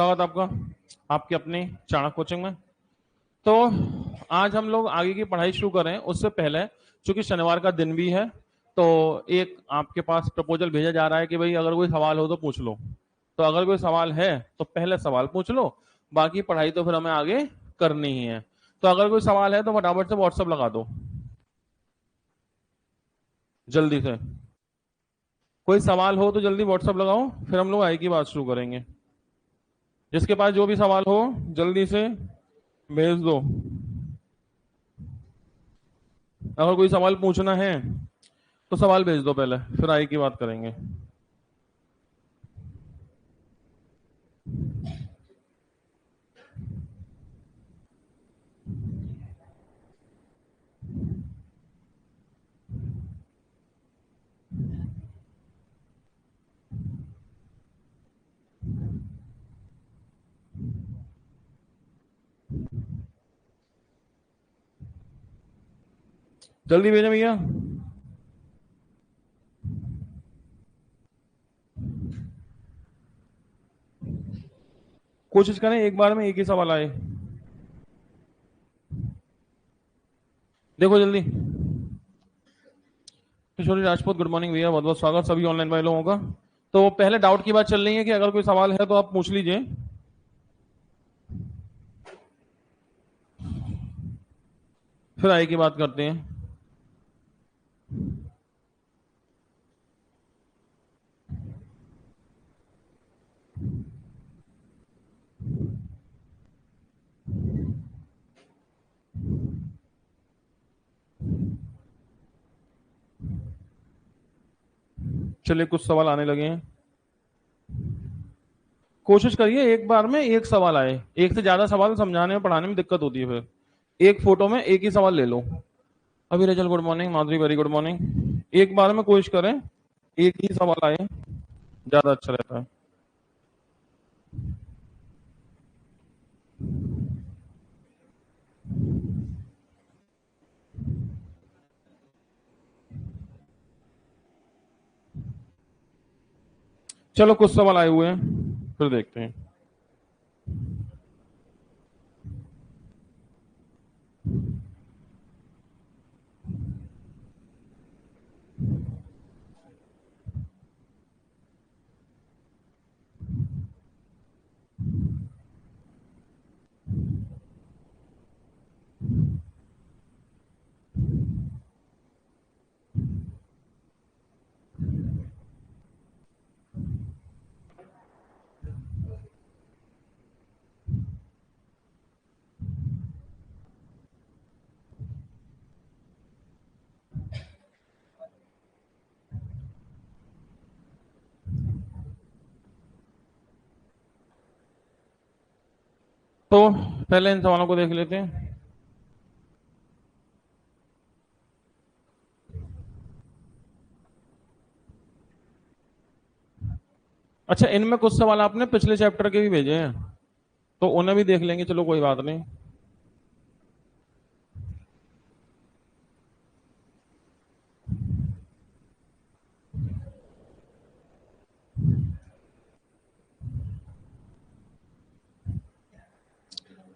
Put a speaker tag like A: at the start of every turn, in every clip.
A: स्वागत आपका आपके अपने चाणक्य कोचिंग में। तो आज हम लोग आगे की पढ़ाई शुरू करें उससे पहले, चूंकि शनिवार का दिन भी है, तो एक आपके पास प्रपोजल भेजा जा रहा है कि भाई अगर कोई सवाल हो तो पूछ लो। तो अगर कोई सवाल है तो पहले सवाल पूछ लो, बाकी पढ़ाई तो फिर हमें आगे करनी ही है। तो अगर कोई सवाल है तो फटाफट से व्हाट्सएप लगा दो जल्दी से। कोई सवाल हो तो जल्दी व्हाट्सएप लगाओ, फिर हम लोग आगे की बात शुरू करेंगे। जिसके पास जो भी सवाल हो जल्दी से भेज दो। अगर कोई सवाल पूछना है तो सवाल भेज दो पहले, फिर आगे की बात करेंगे। जल्दी भेजें भैया। कोशिश करें एक बार में एक ही सवाल आए। देखो जल्दी। किशोरी राजपूत, गुड मॉर्निंग भैया, बहुत बहुत स्वागत सभी ऑनलाइन भाई लोगों का। तो पहले डाउट की बात चल रही है कि अगर कोई सवाल है तो आप पूछ लीजिए, फिर आगे की बात करते हैं। चलिए कुछ सवाल आने लगे हैं। कोशिश करिए एक बार में एक सवाल आए, एक से ज्यादा सवाल समझाने में पढ़ाने में दिक्कत होती है। फिर एक फोटो में एक ही सवाल ले लो। अभी रजल गुड मॉर्निंग, माधुरी वेरी गुड मॉर्निंग। एक बार में कोशिश करें एक ही सवाल आए, ज्यादा अच्छा रहता है। चलो कुछ सवाल आए हुए हैं, फिर देखते हैं। तो पहले इन सवालों को देख लेते हैं। अच्छा, इनमें कुछ सवाल आपने पिछले चैप्टर के भी भेजे हैं, तो उन्हें भी देख लेंगे। चलो कोई बात नहीं।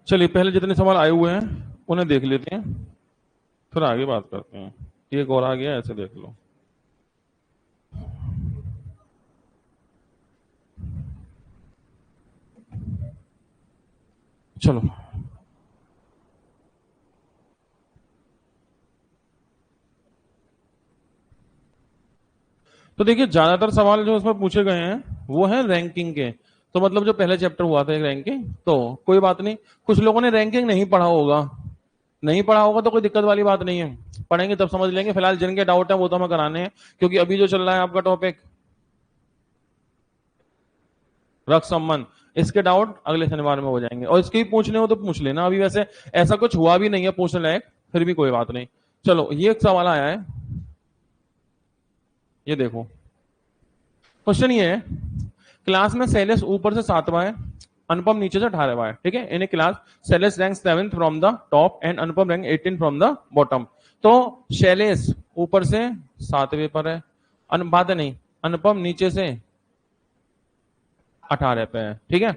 A: चलिए पहले जितने सवाल आए हुए हैं उन्हें देख लेते हैं, फिर आगे बात करते हैं। एक और आ गया, ऐसे देख लो। चलो तो देखिए, ज्यादातर सवाल जो उसमें पूछे गए हैं वो है रैंकिंग के। तो मतलब जो पहले चैप्टर हुआ था एक रैंकिंग, तो कोई बात नहीं। कुछ लोगों ने रैंकिंग नहीं पढ़ा होगा, नहीं पढ़ा होगा तो कोई दिक्कत वाली बात नहीं है, पढ़ेंगे तब समझ लेंगे। फिलहाल जिनके डाउट है वो तो हमें कराने हैं, क्योंकि अभी जो चल रहा है आपका टॉपिक रक्त संबंध, इसके डाउट अगले शनिवार में हो जाएंगे। और इसके ही पूछने हो तो पूछ लेना, अभी वैसे ऐसा कुछ हुआ भी नहीं है पूछने लायक, फिर भी कोई बात नहीं। चलो ये एक सवाल आया है, ये देखो। क्वेश्चन ये है, क्लास में शैलेश ऊपर से 7वां है, अनुपम नीचे से 18वां है। ठीक है, in a class Shailesh rank 7th from the top and Anupam rank 18 from the bottom. तो शैलेश ऊपर से 7वें पर है, बात नहीं, अनुपम नीचे से 18 पे है। ठीक है,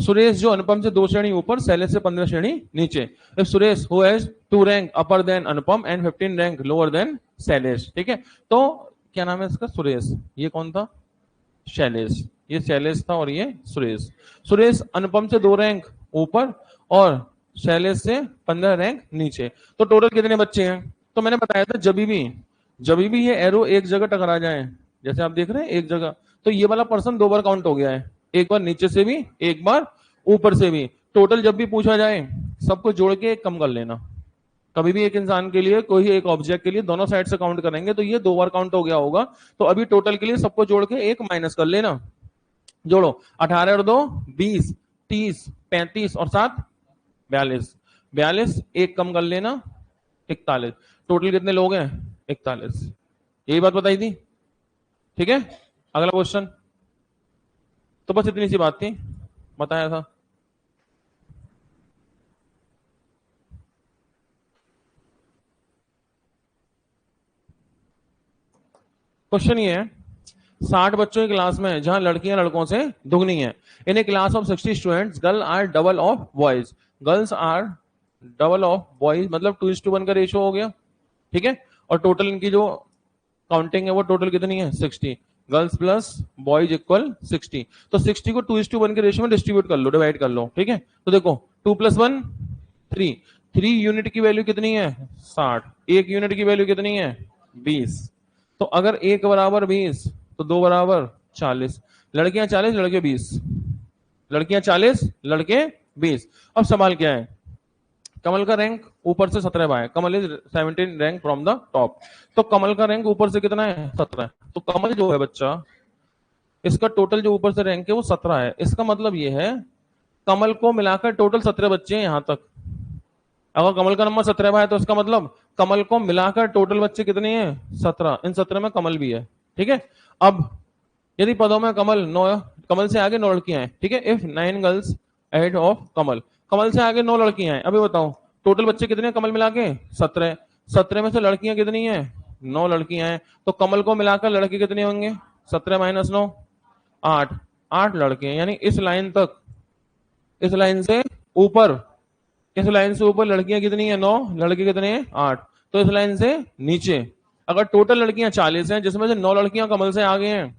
A: सुरेश जो अनुपम से 2 श्रेणी ऊपर, शैलेश से 15 श्रेणी नीचे। If Suresh who has 2 rank upper than Anupam and 15 rank lower than Shailesh, ठीक है। तो क्या नाम है इसका? सुरेश। ये कौन था? शैलेश। ये शैलेश था और ये सुरेश। सुरेश अनुपम से 2 रैंक ऊपर और शैलेश से 15 रैंक नीचे। तो टोटल कितने बच्चे हैं? तो मैंने बताया था जब भी ये एरो एक जगह टकरा जाए, जैसे आप देख रहे हैं एक जगह, तो ये वाला पर्सन 2 बार काउंट हो गया है, एक बार नीचे से भी, एक बार ऊपर से भी। टोटल जब भी पूछा जाए सबको जोड़ के एक कम कर लेना। कभी भी एक इंसान के लिए, कोई एक ऑब्जेक्ट के लिए दोनों साइड से काउंट करेंगे तो ये 2 बार काउंट हो गया होगा, तो अभी टोटल के लिए सबको जोड़ के एक माइनस कर लेना। जोड़ो, 18 और 2 20, 30, 35 और 7 42, 42 एक कम कर लेना 41। टोटल कितने लोग हैं? 41। यही बात बताई थी, ठीक है। अगला क्वेश्चन। तो बस इतनी सी बात थी, बताया था। क्वेश्चन ये है, 60 बच्चों की क्लास में जहां लड़कियां लड़कों से दुगनी है। In a class of 60 students girl are double of boys, girls are double of boys, मतलब 2:1 का रेशियो हो गया, ठीक है। और टोटल इनकी जो काउंटिंग है वो टोटल कितनी है? 60। Girls plus boys equal 60। तो 60 को 2:1 के रेशियो में डिस्ट्रीब्यूट कर लो, डिवाइड कर लो, ठीक है। तो देखो 2 + 1 3, 3 यूनिट की वैल्यू कितनी है? 60। 1 यूनिट की वैल्यू कितनी है? 20। तो अगर 1 बराबर 20 तो 2 बराबर 40। लड़कियां 40, लड़के 20। लड़कियां 40, लड़के 20। अब सवाल क्या है? कमल का रैंक ऊपर से 17 है, Kamal is 17 rank from the top. तो कमल का रैंक ऊपर से कितना है? 17। तो कमल जो है बच्चा, इसका टोटल जो ऊपर से रैंक है वो 17 है। इसका मतलब ये है कमल को मिलाकर टोटल 17 बच्चे हैं यहां तक। अगर कमल का नंबर 17 है तो इसका मतलब कमल को मिलाकर टोटल बच्चे कितने हैं? 17। इन 17 में कमल भी है, ठीक है। अब यदि पदों में कमल से आगे 9 लड़कियां हैं, ठीक है। If 9 girls ahead of Kamal, कमल से आगे 9 लड़कियां हैं। अभी बताओ टोटल बच्चे कितने हैं कमल मिला के? 17। 17 में से लड़कियां कितनी हैं? 9 लड़कियां हैं। तो कमल को मिलाकर लड़के कितने होंगे? 17 - 9 8। 8 लड़के हैं, यानी इस लाइन तक, इस लाइन से ऊपर, इस लाइन से ऊपर लड़कियां कितनी है? 9, लड़के कितने हैं? 8। तो इस लाइन से नीचे अगर टोटल लड़कियां 40 हैं, जिसमें से 9 लड़कियां कमल से आगे हैं,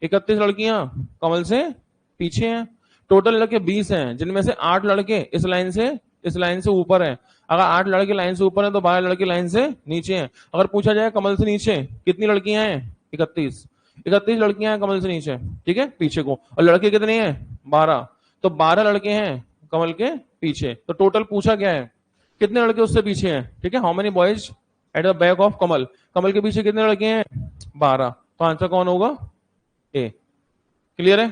A: 31 लड़कियां कमल से पीछे हैं। टोटल लड़के 20 हैं, जिनमें से 8 लड़के इस लाइन से ऊपर है। अगर 8 लड़के लाइन से ऊपर है तो 12 लड़के लाइन से नीचे हैं। अगर पूछा जाए कमल से नीचे कितनी लड़कियां हैं? 31। 31 लड़कियां हैं कमल से नीचे, ठीक है, पीछे को। और लड़के कितने हैं? 12। तो 12 लड़के हैं कमल के पीछे। तो टोटल पूछा क्या है? कितने लड़के उससे पीछे हैं, ठीक है। How many boys at the back of Kamal, Kamal के पीछे कितने लड़के हैं? 12। तो आंसर कौन होगा? ए। क्लियर है?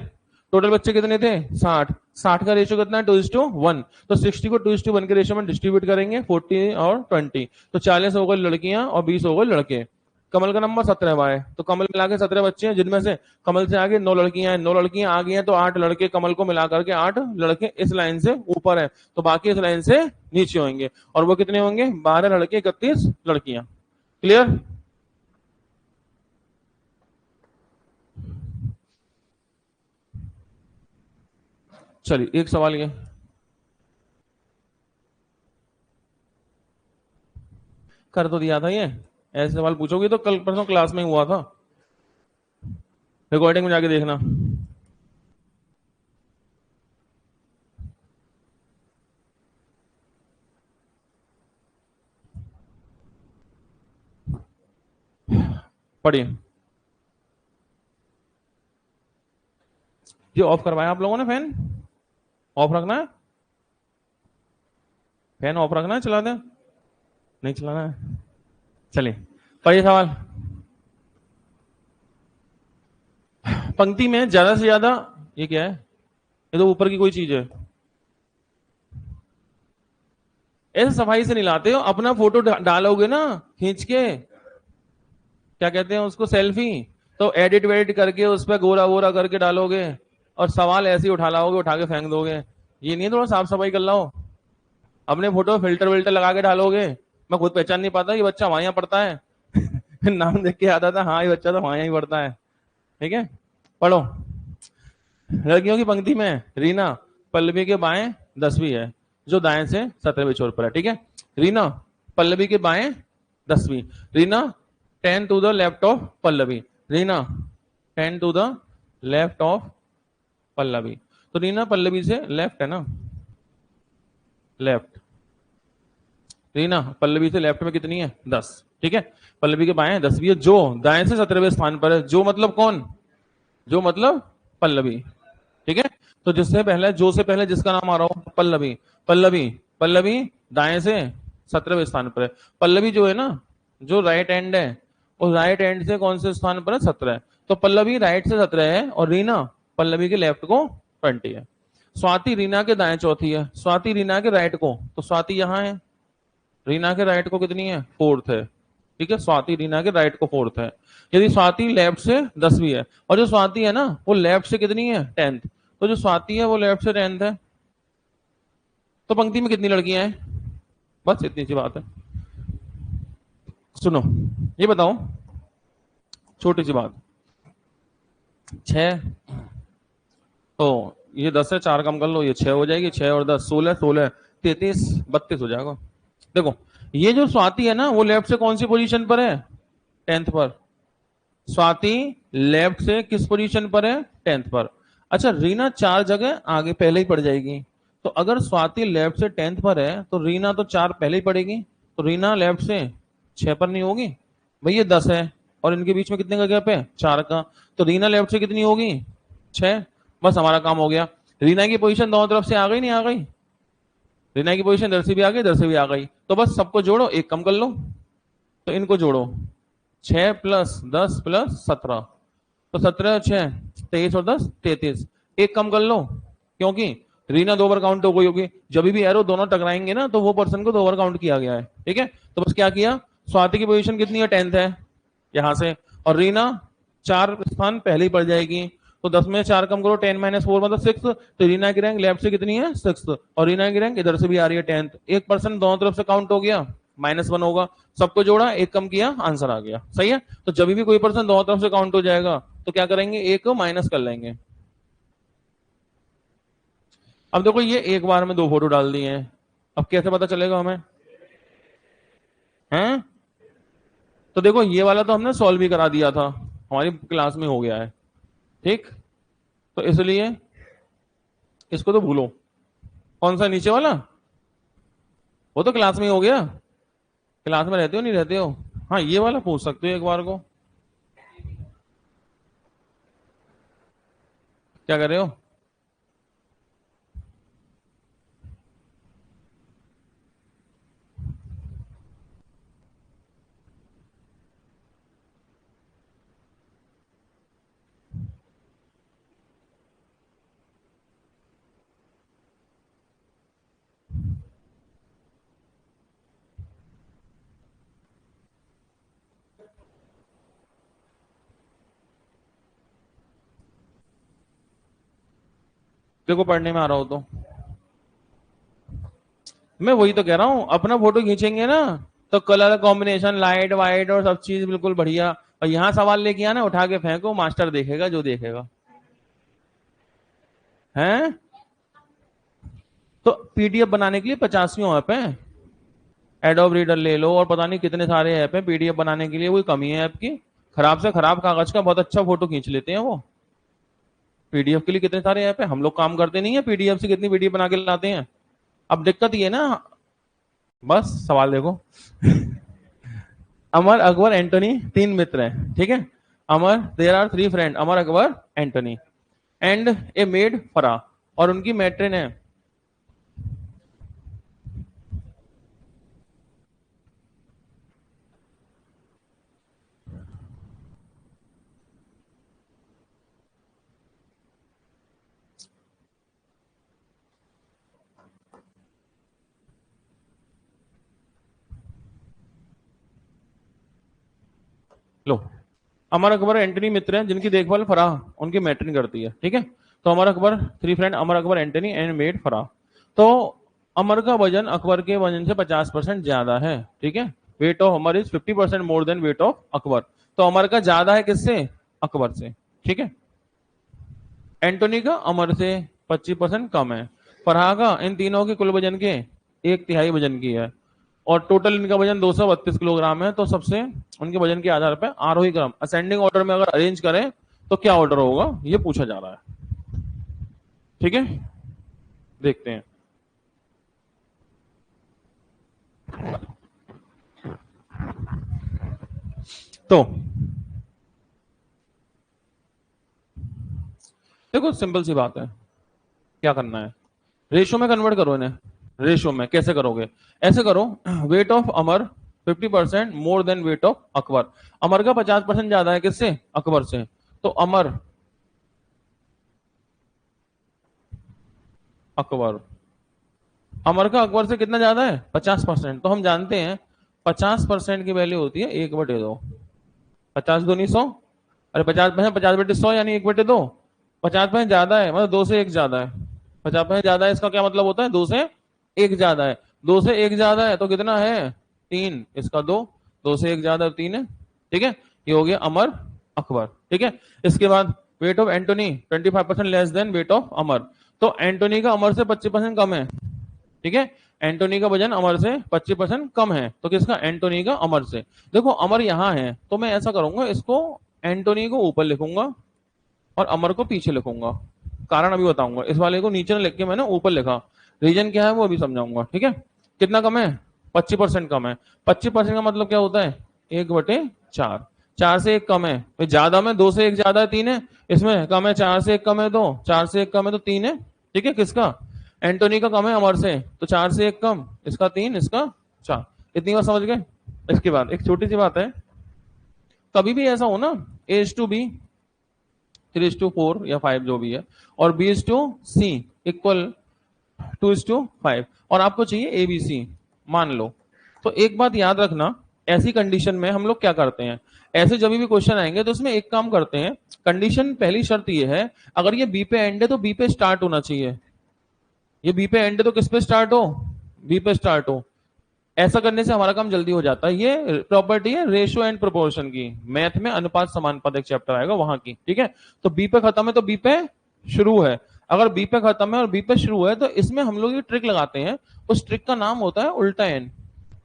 A: टोटल बच्चे कितने थे? 60। 60 का रेशियो कितना है? 2:1। तो 60 को 2:1 के रेशियो में डिस्ट्रीब्यूट करेंगे, 40 और 20। तो 40 हो गए लड़कियां और 20 हो गए लड़के। कमल का नंबर 17 है, तो कमल मिला के 17 बच्चे हैं, जिनमें से कमल से आगे 9 लड़कियां हैं। 9 लड़कियां आ गई हैं तो 8 लड़के, कमल को मिला करके 8 लड़के इस लाइन से ऊपर है, तो बाकी इस लाइन से नीचे होंगे। और वो कितने होंगे? 12 लड़के 31 लड़कियां। क्लियर? चलिए एक सवाल ये, कर तो दिया था ये, ऐसे सवाल पूछोगे तो कल परसों क्लास में हुआ था, रिकॉर्डिंग में जाके देखना। पढ़िए। ये ऑफ करवाया आप लोगों ने? फैन ऑफ रखना है? फैन ऑफ रखना है, चला दें? नहीं चलाना है? चलिए पढ़िए सवाल। पंक्ति में ज्यादा से ज्यादा, ये क्या है? ये तो ऊपर की कोई चीज है। ऐसे सफाई से नहीं लाते हो, अपना फोटो डालोगे ना खींच के, क्या कहते हैं उसको, सेल्फी, तो एडिट वेडिट करके उस पर गोरा वोरा करके डालोगे और सवाल ऐसे ही उठा लाओगे, उठा के फेंक दोगे। ये नहीं थोड़ा साफ सफाई कर लाओ, अपने फोटो फिल्टर विल्टर लगा के डालोगे। मैं खुद पहचान नहीं पाता ये बच्चा वहां यहाँ पढ़ता है नाम देख के आता था, हाँ ये बच्चा तो वहां ही पढ़ता है, ठीक है। पढ़ो। लड़कियों की पंक्ति में रीना पल्लवी के बाएं 10वीं है, जो दाएं से 17वें छोर पर है। ठीक है, रीना पल्लवी के बाएं 10वीं, Reena 10 to the left of Pallavi, Reena 10 to the left of Pallavi. तो रीना पल्लवी से लेफ्ट है ना, लेफ्ट, रीना पल्लवी से लेफ्ट में कितनी है 10। ठीक है, पल्लवी के बाएं 10वीं है, जो दाएं से 17वें स्थान पर है। जो मतलब कौन, जो मतलब पल्लवी। ठीक है, तो जिससे पहले, जो से पहले जिसका नाम आ रहा हो, पल्लवी, पल्लवी, पल्लवी दाएं से 17वें स्थान पर है। पल्लवी जो है ना, जो राइट एंड है, उस राइट एंड से कौन से स्थान पर है, 17। तो पल्लवी राइट से 17 है और रीना पल्लवी के लेफ्ट को 20 है। स्वाति रीना के दाएं चौथी है, स्वाति रीना के राइट को, तो स्वाति यहां है, रीना के राइट को कितनी है, 4th है। ठीक है, स्वाति रीना के राइट को 4th है। यदि स्वाति लेफ्ट से 10वीं है, और जो स्वाति है ना वो लेफ्ट से कितनी है, 10th, तो जो स्वाति है वो लेफ्ट से 10th है। तो पंक्ति में कितनी लड़कियां हैं, बस इतनी सी बात है। सुनो, ये बताओ, छोटी सी बात, 6, तो ये 10 है, 4 कम कर लो, ये 6 हो जाएगी, 6 और 10 16, 16 33 32 हो जाएगा। देखो, ये जो स्वाति है ना वो लेफ्ट से कौन सी पोजीशन पर है, 10th पर। स्वाति लेफ्ट से किस पोजीशन पर है, 10th पर। अच्छा, रीना 4 जगह आगे पहले ही पड़ जाएगी, तो अगर स्वाति लेफ्ट से 10th पर है तो रीना तो 4 पहले ही पड़ेगी, तो रीना लेफ्ट से 6 पर नहीं होगी भाई, ये 10 है और इनके बीच में कितने का गैप है, 4 का, तो रीना लेफ्ट से कितनी होगी, 6। बस हमारा काम हो गया। रीना की पोजीशन दोनों तरफ से आ गई, नहीं आ गई, रीना की पोजीशन इधर से भी आ गई, इधर से भी आ गई, तो बस सबको जोड़ो, एक कम कर लो, तो इनको जोड़ो, 6 प्लस 10 प्लस 17, तो 17 6 23 और 10 33, एक कम कर लो, क्योंकि रीना 2 बार काउंट हो गई होगी, जब भी एरो दोनों टकराएंगे ना तो वो पर्सन को 2 बार काउंट किया गया है। ठीक है, तो बस क्या किया, स्वाति की पोजीशन कितनी है, 10th है यहां से, और रीना 4 स्थान पहले ही पड़ जाएगी, तो 10 में 4 कम करो, 10 माइनस 4 मतलब 6, तो रीना की रैंक लेफ्ट से कितनी है, 6th, और रीना की रैंक इधर से भी आ रही है 10th। एक पर्सन दोनों तरफ से काउंट हो गया, -1 होगा, सबको जोड़ा, एक कम किया, आंसर आ गया। सही है, तो जब भी कोई पर्सन दोनों तरफ से काउंट हो जाएगा तो क्या करेंगे, एक को माइनस कर लेंगे। अब देखो, ये एक बार में 2 फोटो डाल दिए हैं, अब कैसे पता चलेगा हमें, हैं? तो देखो, ये वाला तो हमने सॉल्व भी करा दिया था, हमारी क्लास में हो गया है। ठीक, तो इसलिए इसको तो भूलो। कौन सा नीचे वाला, वो तो क्लास में ही हो गया, क्लास में रहते हो नहीं रहते हो। हाँ, ये वाला पूछ सकते हो एक बार को, क्या कर रहे हो, देखो पढ़ने में आ रहा हो तो। मैं वही तो कह रहा हूं, अपना फोटो खींचेंगे ना तो कलर कॉम्बिनेशन, लाइट वाइट और सब चीज बिल्कुल बढ़िया, और यहाँ सवाल लेके आना, उठा के फेंको, मास्टर देखेगा जो देखेगा, हैं? तो पीडीएफ बनाने के लिए 50वीं ऐप है, एडोब रीडर ले लो, और पता नहीं कितने सारे ऐप है पीडीएफ बनाने के लिए, कोई कमी है ऐप की, खराब से खराब कागज का बहुत अच्छा फोटो खींच लेते हैं वो। पीडीएफ के लिए कितने सारे ऐप है, हम लोग काम करते नहीं है पीडीएफ से, कितनी पीडीएफ बना के लाते हैं। अब दिक्कत ये ना, बस सवाल देखो। अमर अकबर एंटोनी 3 मित्र हैं, ठीक है, Amar, there are 3 friend, Amar Akbar Antony and a maid Farah, और उनकी मैट्रिन है। लो, अमर अकबर एंटनी मित्र हैं जिनकी देखभाल फराह उनकी मैट्रिन करती है। ठीक है, तो Amar Akbar 3 friend, Amar Akbar Antony and maid Farah. तो अमर का वजन अकबर के वजन से 50% ज्यादा है। ठीक है, weight of Amar is 50% more than weight of Akbar, तो अमर का ज्यादा है किससे, अकबर से। ठीक है, एंटोनी का अमर से 25% कम है। फरहा का इन तीनों के कुल वजन के 1/3 वजन की है, और टोटल इनका वजन 232 किलोग्राम है। तो सबसे उनके वजन के आधार पर आरोही क्रम असेंडिंग ऑर्डर में अगर अरेंज करें तो क्या ऑर्डर होगा, ये पूछा जा रहा है। ठीक है, देखते हैं। तो देखो सिंपल सी बात है, क्या करना है, रेशो में कन्वर्ट करो इन्हें। रेशो में कैसे करोगे, ऐसे करो, weight of Amar 50% more than weight of Akbar. Amar का 50% ज्यादा है किससे, अकबर से। तो अमर अकबर, अमर का अकबर से कितना ज्यादा है, 50%। तो हम जानते हैं 50% की वैल्यू होती है 1/2। 50×2 = 100। अरे 50%, 50/100 यानी 1/2। 50% ज्यादा है मतलब 2 से 1 ज्यादा है। 50% ज्यादा है, इसका क्या मतलब होता है, 2 से 1 ज्यादा है। 2 से 1 ज्यादा है तो कितना है, 3, इसका 2। 2 से 1 ज्यादा 3 है। ठीक है, ये हो गया अमर अकबर। ठीक है, इसके बाद weight of Antony 25% less than weight of Amar. तो एंटोनी का अमर से 25% कम है। ठीक है, एंटोनी का वजन अमर से 25% कम है, तो किसका, एंटोनी का अमर से। देखो अमर यहां है तो मैं ऐसा करूंगा, इसको एंटोनी को ऊपर लिखूंगा और अमर को पीछे लिखूंगा। कारण अभी बताऊंगा, इस वाले को नीचे लिख के मैंने ऊपर लिखा, रीजन क्या है वो अभी समझाऊंगा। ठीक है, कितना कम है, 25% कम है। 25% का मतलब क्या होता है, 1/4। 4 से 1 कम है, तो ज्यादा में 2 से 1 ज्यादा है 3 है, इसमें कम है 4 से 1 कम है 2, 4 से 1 कम है तो 3 है। ठीक है, किसका, एंटोनी का कम है अमर से, तो 4 से 1 कम, इसका 3, इसका 4। इतनी बात समझ गए। इसके बाद एक छोटी सी बात है, कभी भी ऐसा हो ना, A:B 3:4 या 5 जो भी है, और B:C इक्वल 2:5, और आपको चाहिए ABC, मान लो। तो एक बात याद रखना, ऐसी कंडीशन में हम लोग क्या करते हैं, ऐसे जब भी क्वेश्चन आएंगे तो इसमें एक काम करते हैं, कंडीशन पहली शर्त ये है, अगर ये बी पे एंड है तो बी पे स्टार्ट होना चाहिए। ये बी पे एंड है तो किस पे स्टार्ट हो, बी पे स्टार्ट हो। ऐसा करने से हमारा काम जल्दी हो जाता है। ये प्रॉपर्टी है रेशियो एंड प्रोपोर्शन की, मैथ में अनुपात समानुपात एक चैप्टर आएगा वहां की। ठीक है, तो बी पे खत्म है तो बी पे शुरू है। अगर बी पे खत्म है और बी पे शुरू है तो इसमें हम लोग ये ट्रिक लगाते हैं, उस ट्रिक का नाम होता है उल्टा एन,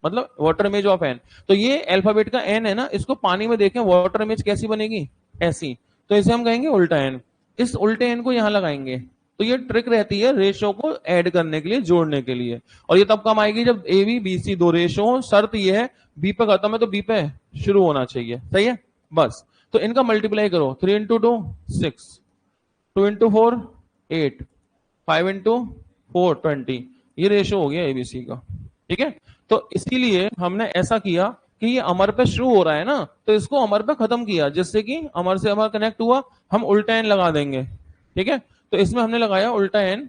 A: मतलब वाटर इमेज ऑफ एन। तो ये अल्फाबेट का एन है ना, इसको पानी में देखें वाटर इमेज कैसी बनेगी, ऐसी। तो इसे हम कहेंगे उल्टा एन। इस उल्टे एन को यहां लगाएंगे। तो ये ट्रिक रहती है रेशो को ऐड करने के लिए, जोड़ने के लिए। और ये तब काम आएगी जब ए बी बी सी दो रेशो हो। शर्त ये है बी पे खत्म है तो बी पे शुरू होना चाहिए। सही है, बस। तो इनका मल्टीप्लाई करो, 3 × 2 6, 2 × 4 8, 5 × 4 20। ये रेशो हो गया एबीसी का। ठीक है, तो इसीलिए हमने ऐसा किया कि ये अमर पे शुरू हो रहा है ना, तो इसको अमर पे खत्म किया, जिससे कि अमर से अमर कनेक्ट हुआ, हम उल्टा एन लगा देंगे। ठीक है, तो इसमें हमने लगाया उल्टा N,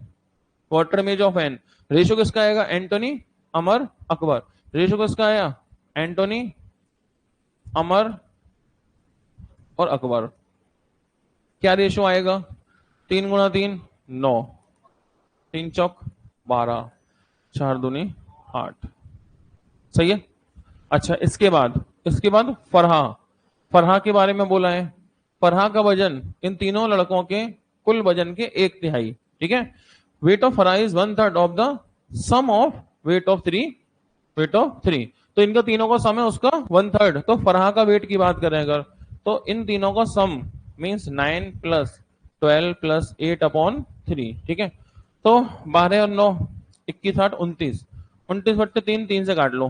A: water image of N. Ratio किसका आएगा, एंटोनी अमर अकबर। रेशो किसका आया, एंटोनी अमर और अकबर। क्या रेशो आएगा, 3 × 3 9, 3 × 4 12, 4 × 2 = 8। सही है। अच्छा, इसके बाद फरहा, फरहा के बारे में बोला है। फरहा का वजन इन तीनों लड़कों के कुल वजन के 1/3। ठीक है, weight of Farha is 1/3 of the sum of weight of 3, weight of 3। तो इनका तीनों का सम है उसका 1/3। तो फरहा का वेट की बात करें अगर, तो इन तीनों का सम मीन्स 9 + 12 + 8/3। ठीक है, तो 12 और 9 21 8 29, 29/3 3 से काट लो,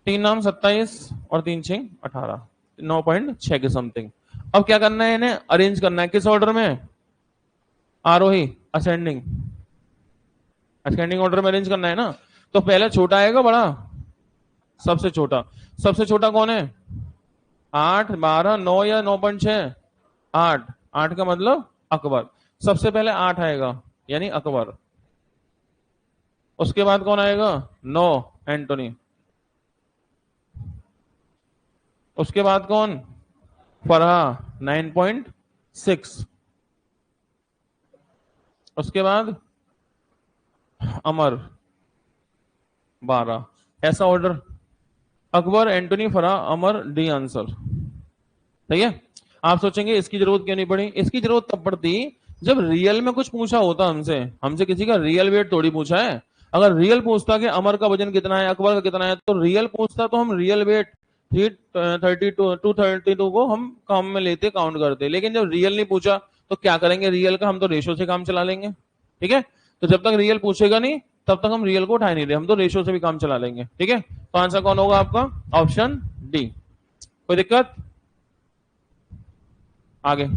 A: 3 9 27 और 3 6 18, 9.6 के समथिंग। अब क्या करना है, इन्हें अरेंज करना है किस ऑर्डर में, आरोही असेंडिंग, असेंडिंग ऑर्डर में अरेंज करना है ना। तो पहले छोटा आएगा बड़ा, सबसे छोटा। सबसे छोटा कौन है, 8 12 9 या 9.6, 8। 8 का मतलब अकबर। सबसे पहले 8 आएगा यानी अकबर। उसके बाद कौन आएगा, 9 एंटोनी। उसके बाद कौन, फरहा 9.6। उसके बाद अमर 12। ऐसा ऑर्डर, अकबर एंटोनी फरहा अमर, डी आंसर। सही है। आप सोचेंगे इसकी जरूरत क्यों नहीं पड़ी। इसकी जरूरत तब पड़ती जब रियल में कुछ पूछा होता हमसे। हमसे किसी का रियल वेट थोड़ी पूछा है। अगर रियल पूछता कि अमर का वजन कितना है, अकबर का कितना है, तो रियल पूछता तो हम रियल वेट 232 को हम काम में लेते, काउंट करते। लेकिन जब रियल नहीं पूछा तो क्या करेंगे रियल का, हम तो रेशो से काम चला लेंगे। ठीक है, तो जब तक रियल पूछेगा नहीं तब तक हम रियल को उठा नहीं रहे, हम तो रेशो से भी काम चला लेंगे। ठीक है, तो आंसर कौन होगा आपका, ऑप्शन डी। कोई दिक्कत आगे।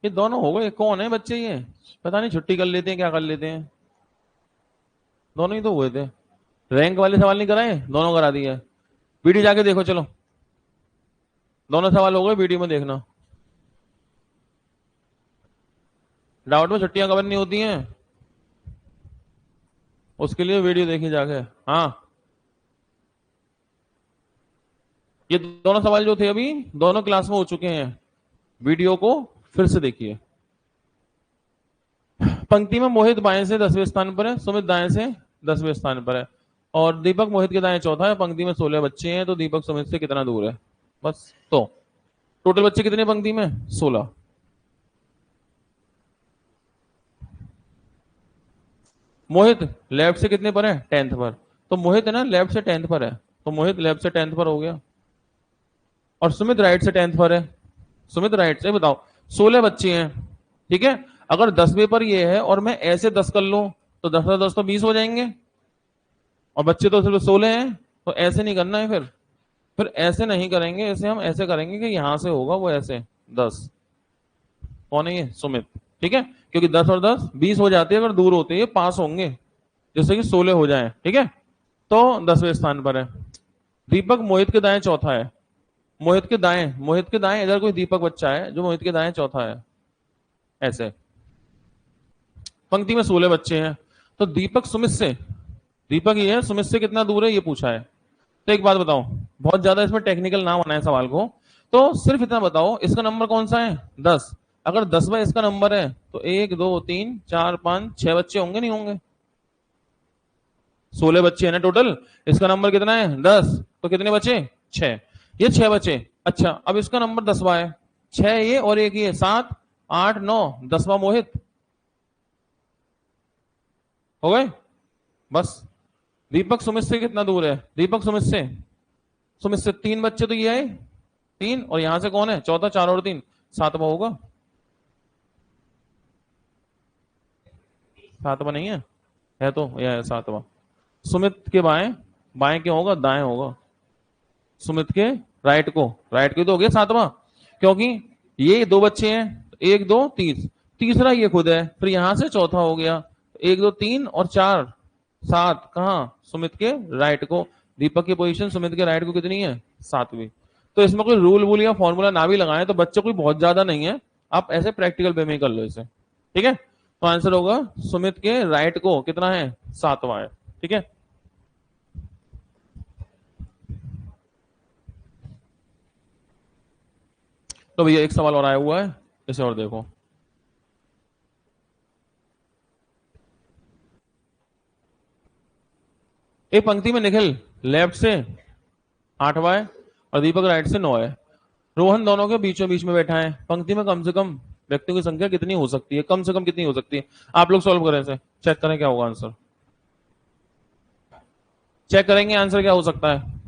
A: ये दोनों हो गए, कौन है बच्चे ये, पता नहीं छुट्टी कर लेते हैं क्या कर लेते हैं। दोनों ही तो हुए थे। रैंक वाले सवाल नहीं कराए, दोनों करा दिए। वीडियो जाके देखो चलो, दोनों सवाल हो गए, वीडियो में देखना। डाउट में छुट्टियां कवर नहीं होती हैं, उसके लिए वीडियो देखी जाके। हाँ, ये दोनों सवाल जो थे अभी दोनों क्लास में हो चुके हैं, वीडियो को फिर से देखिए। पंक्ति में मोहित बाएं से 10वें स्थान पर है, सुमित दाएं से 10वें स्थान पर है, और दीपक मोहित के दाएं चौथा है। पंक्ति में 16 बच्चे हैं, तो दीपक सुमित से कितना दूर है। बस, तो टोटल बच्चे कितने पंक्ति में, 16। मोहित लेफ्ट से कितने पर है, 10th पर। तो मोहित है ना लेफ्ट से 10th पर है, तो मोहित लेफ्ट से 10th पर हो गया। और सुमित राइट से 10th पर है, सुमित राइट से। बताओ 16 बच्चे हैं, ठीक है। अगर 10वें पर ये है और मैं ऐसे 10 कर लूं तो 10 तो 20 हो जाएंगे, और बच्चे तो सिर्फ 16 हैं। तो ऐसे नहीं करना है, फिर ऐसे नहीं करेंगे, ऐसे हम ऐसे करेंगे कि यहां से होगा वो ऐसे 10। कौन है ये, सुमित। ठीक है, क्योंकि 10 और 10 20 हो जाते हैं, अगर दूर होते हैं पास होंगे, जैसे कि 16 हो जाए। ठीक है, तो 10वें स्थान पर है। दीपक मोहित के दाएं चौथा है, मोहित के दाएं इधर कोई दीपक बच्चा है जो मोहित के दाएं चौथा है, ऐसे। पंक्ति में 16 बच्चे हैं, तो दीपक सुमित से, दीपक ये है, सुमित से कितना दूर है ये पूछा है। तो एक बात बताओ, बहुत ज्यादा इसमें टेक्निकल ना बनाए सवाल को, तो सिर्फ इतना बताओ इसका नंबर कौन सा है, 10। अगर 10वां इसका नंबर है तो 1 2 3 4 5 6 बच्चे होंगे नहीं होंगे। 16 बच्चे हैं ना टोटल, इसका नंबर कितना है 10, तो कितने बचे, 6। ये 6 बचे। अच्छा, अब इसका नंबर 10वां है, 6 ये और एक ये, 7 8 9, 10वां मोहित। हो गए, बस। दीपक सुमित से कितना दूर है, दीपक सुमित से 3 बच्चे तो ये आए, 3, और यहां से कौन है चौथा, 4 और 3, 7वां होगा। 7वां नहीं है तो यह है 7वां। सुमित के बाएं, बाएं क्या होगा, दाएं होगा। सुमित के राइट को तो हो गया 7वां, क्योंकि ये 2 बच्चे हैं, 1 2 3, तीसरा ये खुद है, फिर यहां से चौथा हो गया। 1 2 3 और 4, 7 कहाँ, सुमित के राइट को। दीपक की पोजीशन सुमित के राइट को कितनी है, 7वीं। तो इसमें कोई रूल वूल या फॉर्मूला ना भी लगाए तो बच्चे कोई बहुत ज्यादा नहीं है, आप ऐसे प्रैक्टिकल वे में कर लो इसे। ठीक है, तो आंसर होगा सुमित के राइट को कितना है, 7वां है। ठीक है, तो भैया एक सवाल और आया हुआ है, इसे और देखो। एक पंक्ति में निखिल लेफ्ट से 8वां है और दीपक राइट से 9 है। रोहन दोनों के बीचों बीच में बैठा है। पंक्ति में कम से कम व्यक्तियों की संख्या कितनी हो सकती है, कम से कम कितनी हो सकती है। आप लोग सॉल्व करें इसे, चेक करें क्या होगा आंसर, चेक करेंगे आंसर क्या हो सकता है।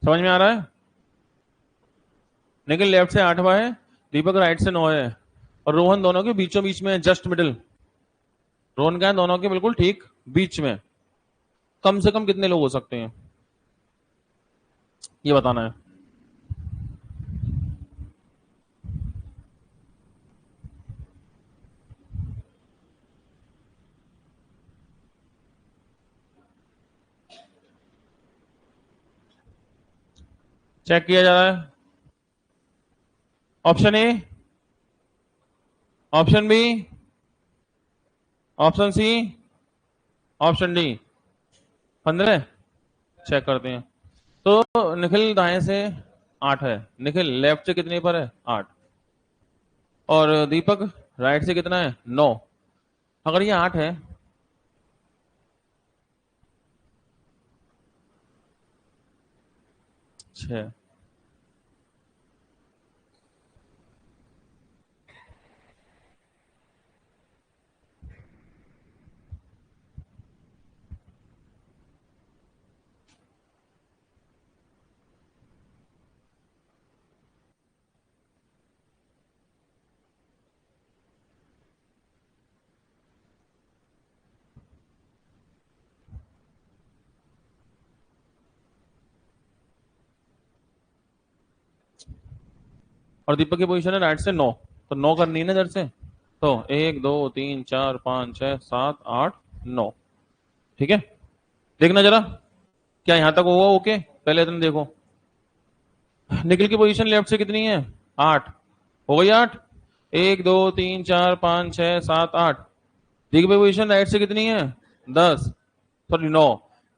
A: समझ में आ रहा है? निखिल लेफ्ट से 8वां है, दीपक राइट से 9 है, और रोहन दोनों के बीचों बीच में है, जस्ट मिडिल। रोहन का है दोनों के बिल्कुल ठीक बीच में। कम से कम कितने लोग हो सकते हैं ये बताना है। चेक किया जा रहा है। Option A, option B, option C, option D. 15। Check करते हैं। तो निखिल दाएं से 8 है, निखिल लेफ्ट से कितने पर है 8, और दीपक राइट से कितना है 9। अगर ये 8 है, छह, और दीपक की पोजीशन है राइट से 9, तो 9 करनी है ना इधर से। तो 1 2 3 4 5 6 7 8 9। ठीक है, देखना जरा क्या यहां तक होगा ओके। पहले तुम देखो, निखिल की पोजीशन लेफ्ट से कितनी है 8, हो गई 8। 1 2 3 4 5 6 7 8। दीपक की पोजीशन राइट से कितनी है 10, सॉरी 9।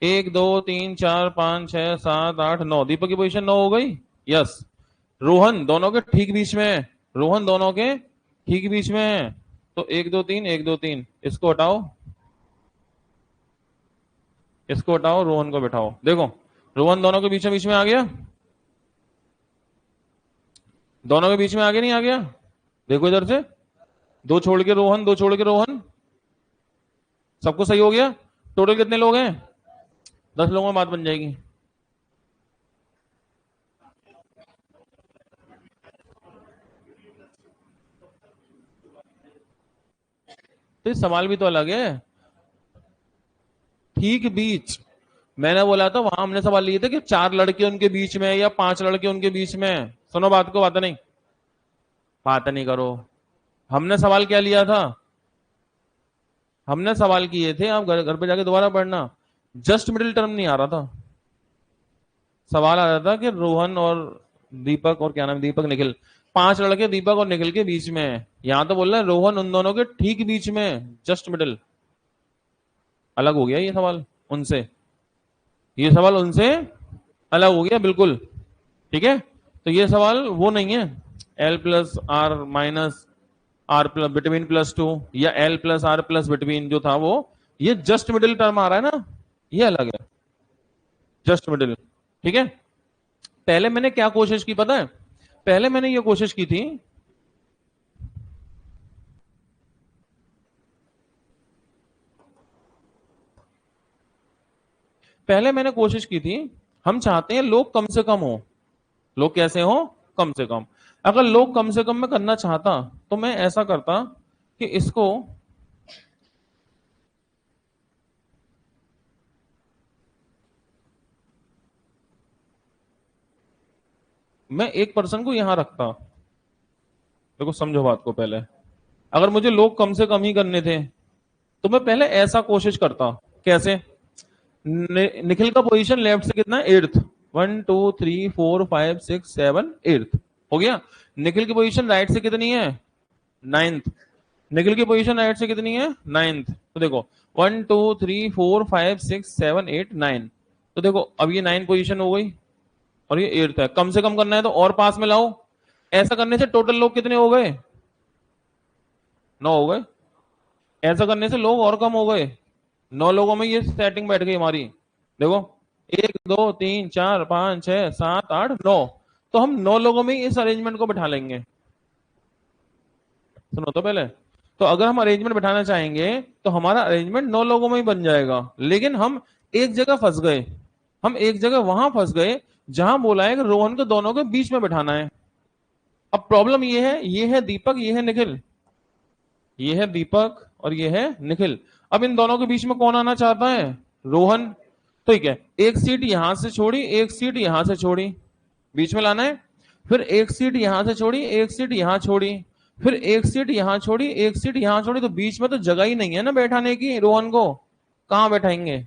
A: 1 2 3 4 5 6 7 8 9। दीपक की पोजीशन 9 हो गई। यस, रोहन दोनों के ठीक बीच में है, रोहन दोनों के ठीक बीच में है। तो 1 2 3 1 2 3, इसको हटाओ, इसको हटाओ, रोहन को बैठाओ। देखो रोहन दोनों के बीच में आ गया, दोनों के बीच में आगे नहीं आ गया। देखो इधर से, दो छोड़ के रोहन, दो छोड़ के रोहन, सबको सही हो गया। टोटल कितने लोग हैं 10 लोगों में बात बन जाएगी। तो इस सवाल भी तो अलग है। ठीक बीच, मैंने बोला था वहां हमने सवाल लिए थे कि 4 लड़के उनके बीच में या 5 लड़के उनके बीच में। सुनो बात को, बात नहीं करो। हमने सवाल क्या लिया था, हमने सवाल किए थे, आप घर पे जाके दोबारा पढ़ना। जस्ट मिडिल टर्म नहीं आ रहा था, सवाल आ रहा था कि रोहन और दीपक, और क्या नाम, दीपक निखिल, 5 लड़के दीपक और निखिल के बीच में है। यहां तो बोल रहे हैं रोहन उन दोनों के ठीक बीच में, जस्ट मिडिल। अलग हो गया ये सवाल उनसे, ये सवाल उनसे अलग हो गया बिल्कुल। ठीक है, तो ये सवाल वो नहीं है L plus R minus R plus between +2, या L plus R plus between जो था वो। ये जस्ट मिडिल टर्म आ रहा है ना, ये अलग है, जस्ट मिडिल। ठीक है, पहले मैंने क्या कोशिश की पता है, पहले मैंने ये कोशिश की थी, पहले मैंने कोशिश की थी, हम चाहते हैं लोग कम से कम हो। लोग कैसे हो, कम से कम। अगर लोग कम से कम में करना चाहता तो मैं ऐसा करता कि इसको मैं एक पर्सन को यहां रखता। देखो समझो बात को, पहले अगर मुझे लोग कम से कम ही करने थे तो मैं पहले ऐसा कोशिश करता। कैसे, निखिल का पोजीशन लेफ्ट से कितना है 8th, 1 2 3 4 5 6 7 8th हो गया। निखिल की पोजीशन राइट से कितनी है 9th, निखिल की पोजीशन राइट से कितनी है 9th। तो देखो 1 2 3 4 5 6 7 8 9। तो देखो अब ये 9 पोजीशन हो गई और ये 8th है। कम से कम करना है तो और पास में लाओ। ऐसा करने से टोटल लोग कितने हो गए 9 हो गए। ऐसा करने से लोग और कम हो गए, 9 लोगों में ये सेटिंग बैठ गई हमारी। देखो 1 2 3 4 5 6 7 8 9। तो हम 9 लोगों में ही इस अरेंजमेंट को बैठा लेंगे। सुनो तो पहले, तो अगर हम अरेंजमेंट बैठाना चाहेंगे तो हमारा अरेंजमेंट 9 लोगों में ही बन जाएगा। लेकिन हम एक जगह फंस गए, हम एक जगह वहां फंस गए जहां बोला है कि रोहन को दोनों के बीच में बैठाना है। अब प्रॉब्लम ये है दीपक, ये है निखिल, ये है दीपक और ये है निखिल। अब इन दोनों के बीच में कौन आना चाहता है? रोहन। तो ठीक है, एक सीट यहां से छोड़ी, एक सीट यहां से छोड़ी, बीच में लाना है। फिर एक सीट यहां से छोड़ी, एक सीट यहां छोड़ी, फिर एक सीट यहां छोड़ी, एक सीट यहां छोड़ी, तो बीच में तो जगह ही नहीं है ना बैठाने की। रोहन को कहां बैठाएंगे?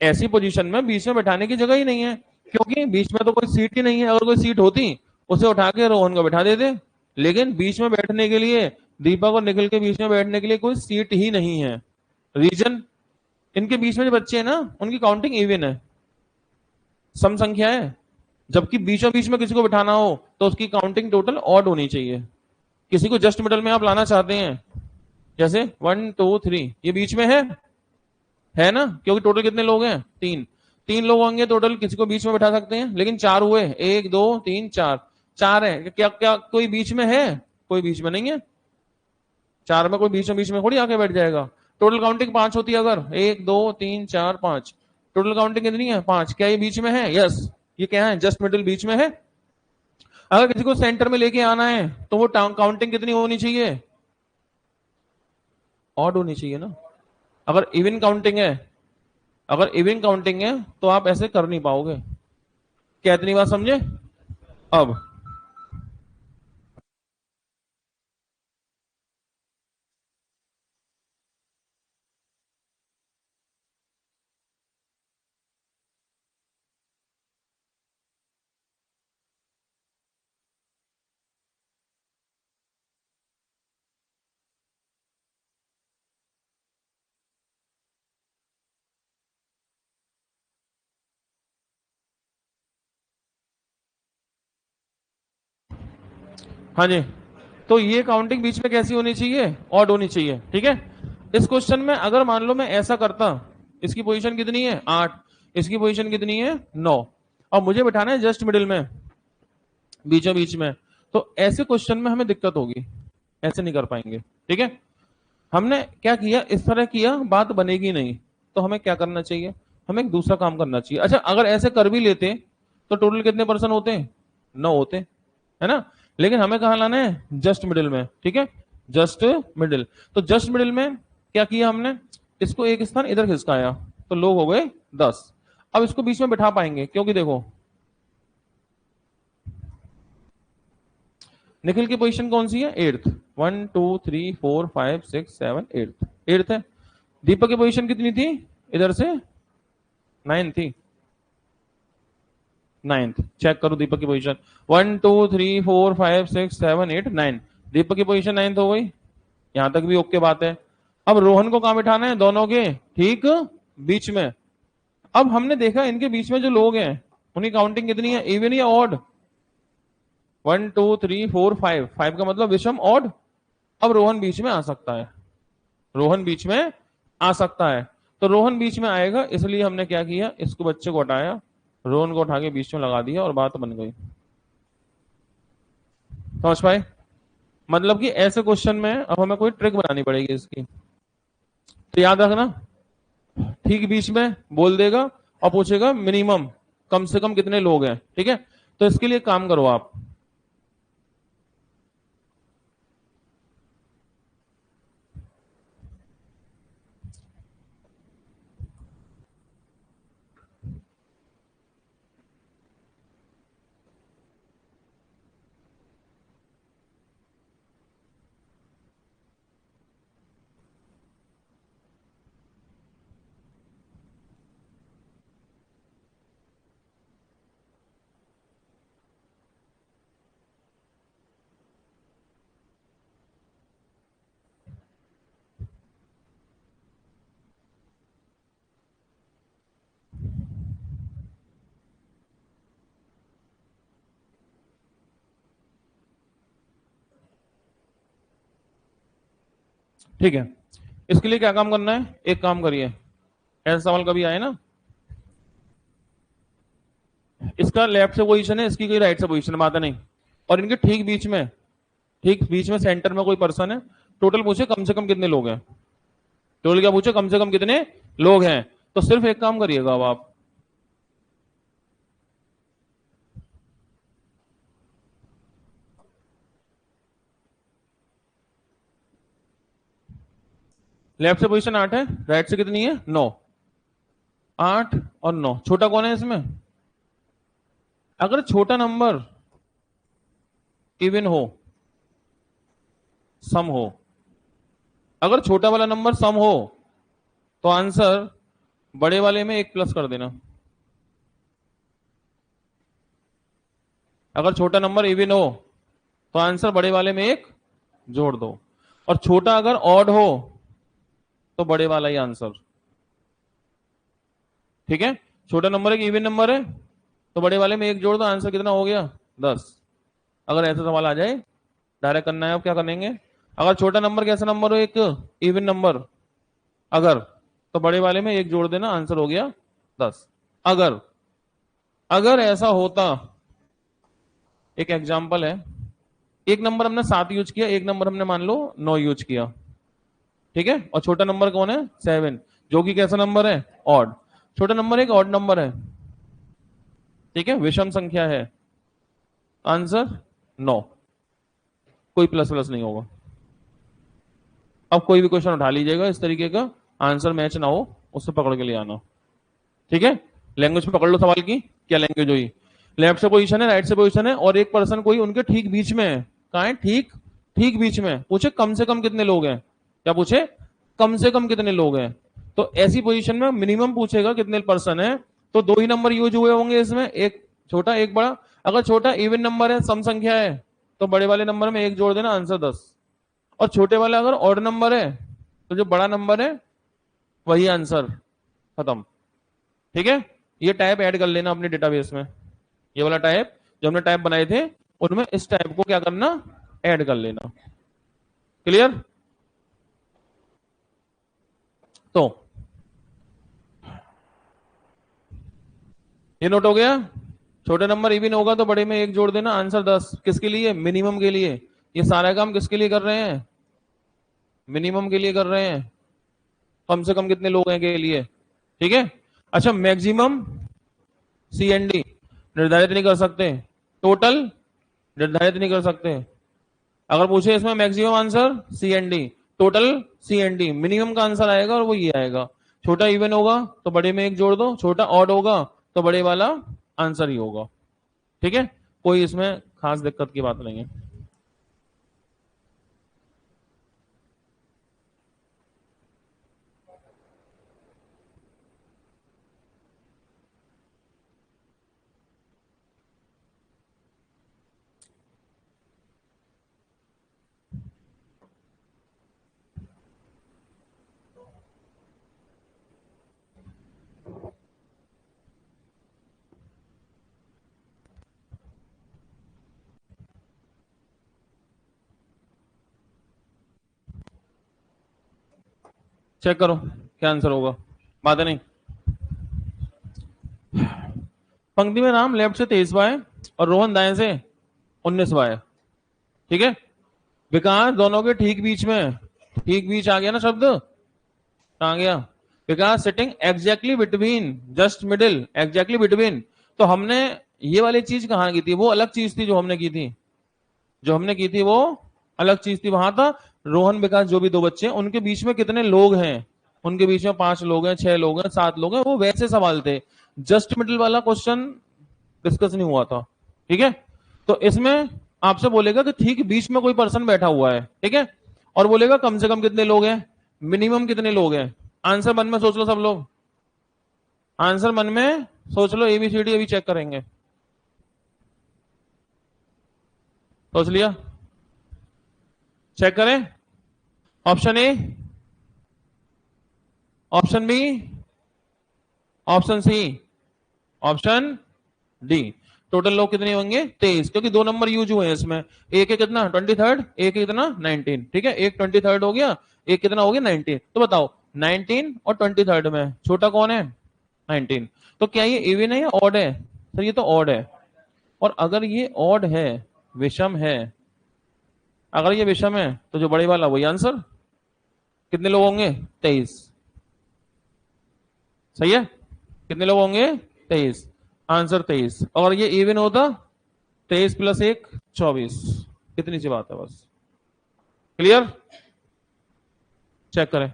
A: ऐसी पोजीशन में बीच में बैठाने की जगह ही नहीं है, क्योंकि बीच में तो कोई सीट ही नहीं है। अगर कोई सीट होती उसे उठा के रोहन को बैठा देते, लेकिन बीच में बैठने के लिए, दीपक और निखिल के बीच में बैठने के लिए कोई सीट ही नहीं है। रीजन, इनके बीच में जो बच्चे हैं ना, उनकी काउंटिंग इवन है, सम संख्या है। जबकि बीचों बीच में किसी को बिठाना हो तो उसकी काउंटिंग टोटल ऑड होनी चाहिए। किसी को जस्ट मिडल में आप लाना चाहते हैं, जैसे 1 2 3, ये बीच में है ना, क्योंकि टोटल कितने लोग हैं? 3। 3 लोग होंगे टोटल, किसी को बीच में बैठा सकते हैं, लेकिन 4 हुए, 1 2 3 4, 4 है। क्या क्या कोई बीच में है? कोई बीच में नहीं है। 4 में कोई बीच में थोड़ी आके बैठ जाएगा। टोटल काउंटिंग 5 होती है अगर, 1 2 3 4 5, टोटल काउंटिंग कितनी है? 5। क्या ये बीच में है? यस, ये क्या है? जस्ट मिडिल बीच में है। अगर किसी को सेंटर में लेके आना है तो वो काउंटिंग कितनी होनी चाहिए? ऑड होनी चाहिए ना। अगर इवन काउंटिंग है, अगर इवन काउंटिंग है तो आप ऐसे कर नहीं पाओगे। क्या इतनी बात समझे? अब हाँ जी, तो ये काउंटिंग बीच में कैसी होनी चाहिए? ऑड होनी चाहिए। ठीक है, इस क्वेश्चन में अगर मान लो मैं ऐसा करता, इसकी पोजीशन कितनी है? 8, इसकी पोजीशन कितनी है? 9, और मुझे बैठाना है जस्ट मिडिल में, बीचों बीच में, तो ऐसे क्वेश्चन में हमें दिक्कत होगी, ऐसे नहीं कर पाएंगे। ठीक है, हमने क्या किया, इस तरह किया, बात बनेगी नहीं। तो हमें क्या करना चाहिए? हमें एक दूसरा काम करना चाहिए। अच्छा, अगर ऐसे कर भी लेते तो टोटल कितने पर्सन होते? 9 होते, है ना। लेकिन हमें कहाँ लाना है? जस्ट मिडिल में। ठीक है, जस्ट मिडिल। तो जस्ट मिडिल में क्या किया हमने? इसको एक स्थान इधर खिसकाया, तो लोग हो गए 10। अब इसको बीच में बिठा पाएंगे, क्योंकि देखो निखिल की पोजीशन कौन सी है? 8th। 1 2 3 4 5 6 7 8th, 8th है। दीपक की पोजीशन कितनी थी? इधर से 9 थी, 9th। चेक करो दीपक की पोजीशन, 1 2 3 4 5 6 7 8 9, दीपक की पोजीशन 9th हो गई। यहां तक भी ओके बात है। अब रोहन को कहां बिठाना है? दोनों के ठीक बीच में। अब हमने देखा इनके बीच में जो लोग हैं उनकी काउंटिंग कितनी है? इवन या ऑड? 1 2 3 4 5, 5 का मतलब विषम, ऑड। अब रोहन बीच में आ सकता है, रोहन बीच में आ सकता है। तो रोहन बीच में आएगा, इसलिए हमने क्या किया, इसको बच्चे को हटाया, रोहन को उठा के बीच में लगा दिया और बात बन गई। समझ पाए? मतलब कि ऐसे क्वेश्चन में अब हमें कोई ट्रिक बनानी पड़ेगी इसकी। तो याद रखना, ठीक बीच में बोल देगा और पूछेगा मिनिमम, कम से कम कितने लोग हैं। ठीक है, तो इसके लिए काम करो आप, ठीक है। इसके लिए क्या काम करना है? एक काम करिए, ऐसा सवाल कभी आए ना, इसका लेफ्ट से पोजीशन है, इसकी कोई राइट से पोजीशन है, बात नहीं, और इनके ठीक बीच में, ठीक बीच में सेंटर में कोई पर्सन है। टोटल पूछे कम से कम कितने लोग हैं, टोटल क्या पूछे? कम से कम कितने लोग हैं। तो सिर्फ एक काम करिएगा अब आप, लेफ्ट से पोजीशन 8 है, राइट से कितनी है 9, 8 और 9, छोटा कौन है इसमें? अगर छोटा नंबर इवन हो, सम हो, अगर छोटा वाला नंबर सम हो तो आंसर बड़े वाले में 1 प्लस कर देना। अगर छोटा नंबर इवन हो तो आंसर बड़े वाले में 1 जोड़ दो, और छोटा अगर ऑड हो तो बड़े वाला ही आंसर। ठीक है, छोटा नंबर एक इवन नंबर है तो बड़े वाले में 1 जोड़ दो, आंसर कितना हो गया 10। अगर ऐसा सवाल आ जाए डायरेक्ट करना है, आप क्या करेंगे? अगर छोटा नंबर कैसा नंबर हो, एक इवन नंबर, अगर, तो बड़े वाले में 1 जोड़ देना, आंसर हो गया 10। अगर अगर ऐसा होता, एक एग्जांपल है, एक नंबर हमने 7 यूज किया, एक नंबर हमने मान लो 9 यूज किया, ठीक है, और छोटा नंबर कौन है 7, जो कि कैसा नंबर है ऑड। छोटा नंबर एक ऑड नंबर है, ठीक है, विषम संख्या है, आंसर 9, कोई प्लस प्लस नहीं होगा। अब कोई भी क्वेश्चन उठा लीजिएगा इस तरीके का, आंसर मैच ना हो उससे पकड़ के ले आना, ठीक है। लैंग्वेज पकड़ लो सवाल की, क्या लैंग्वेज हुई? लेफ्ट से पोजीशन है, राइट से पोजीशन है, और एक पर्सन कोई उनके ठीक बीच में है। कहा है? ठीक ठीक बीच में। पूछे कम से कम कितने लोग हैं, क्या पूछे? कम से कम कितने लोग हैं। तो ऐसी पोजीशन में मिनिमम पूछेगा कितने पर्सन है, तो 2 ही नंबर यूज हुए होंगे इसमें, एक छोटा एक बड़ा। अगर छोटा इवन नंबर है, सम संख्या है, तो बड़े वाले नंबर में 1 जोड़ देना, आंसर 10। और छोटे वाला अगर ऑड नंबर है तो जो बड़ा नंबर है वही आंसर, खत्म। ठीक है, ये टाइप ऐड कर लेना अपने डेटाबेस में, ये वाला टाइप जो हमने टाइप बनाए थे उनमें इस टाइप को क्या करना, ऐड कर लेना। क्लियर? तो ये नोट हो गया, छोटे नंबर इवन होगा तो बड़े में 1 जोड़ देना, आंसर 10। किसके लिए? मिनिमम के लिए। ये सारा काम किसके लिए कर रहे हैं? मिनिमम के लिए कर रहे हैं, कम से कम कितने लोग हैं के लिए, ठीक है। अच्छा, मैक्सिमम CND निर्धारित नहीं कर सकते, टोटल निर्धारित नहीं कर सकते। अगर पूछे इसमें maximum answer CND, total CND, minimum का आंसर आएगा और वो ये आएगा। छोटा इवन होगा तो बड़े में 1 जोड़ दो, छोटा ऑड होगा तो बड़े वाला आंसर ही होगा, ठीक है। कोई इसमें खास दिक्कत की बात नहीं है। चेक करो क्या आंसर होगा, बात है नहीं। पंक्ति में राम लेफ्ट से 23वां है और रोहन दाएं से 19वां है, ठीक है। विकास दोनों के ठीक बीच में है, ठीक बीच आ गया ना शब्द, आ गया। Vikas sitting exactly between, just middle, exactly between. तो हमने ये वाली चीज कहाँ की थी, वो अलग चीज थी जो हमने की थी, जो हमने की थी वो अलग चीज थी। वहां था रोहन विकास जो भी 2 बच्चे हैं उनके बीच में कितने लोग हैं, उनके बीच में 5 लोग हैं, 6 लोग हैं, 7 लोग हैं, वो वैसे सवाल थे। जस्ट मिडिल वाला क्वेश्चन डिस्कस नहीं हुआ था, ठीक है। तो इसमें आपसे बोलेगा कि ठीक बीच में कोई पर्सन बैठा हुआ है, ठीक है, और बोलेगा कम से कम कितने लोग हैं, मिनिमम कितने लोग हैं। आंसर मन में सोच लो सब लोग, आंसर मन में सोच लो, ABCD अभी चेक करेंगे। सोच लिया? चेक करें। Option A, option B, option C, option D. Total लोग कितने होंगे 23, क्योंकि 2 नंबर यूज हुए हैं इसमें। एक है कितना 23, एक है कितना 19, ठीक है। एक 23 हो गया, एक कितना हो गया 19। तो बताओ 19 और 23 में छोटा कौन है 19। तो क्या ये इवन है या ऑड है? सर ये तो ऑड है, और अगर ये ऑड है, विषम है, अगर ये विषम है तो जो बड़े वाला वही आंसर। कितने लोग होंगे 23, सही है। कितने लोग होंगे 23, आंसर 23। और ये इवन होता 23 + 1 24, इतनी सी बात है बस। क्लियर? चेक करें।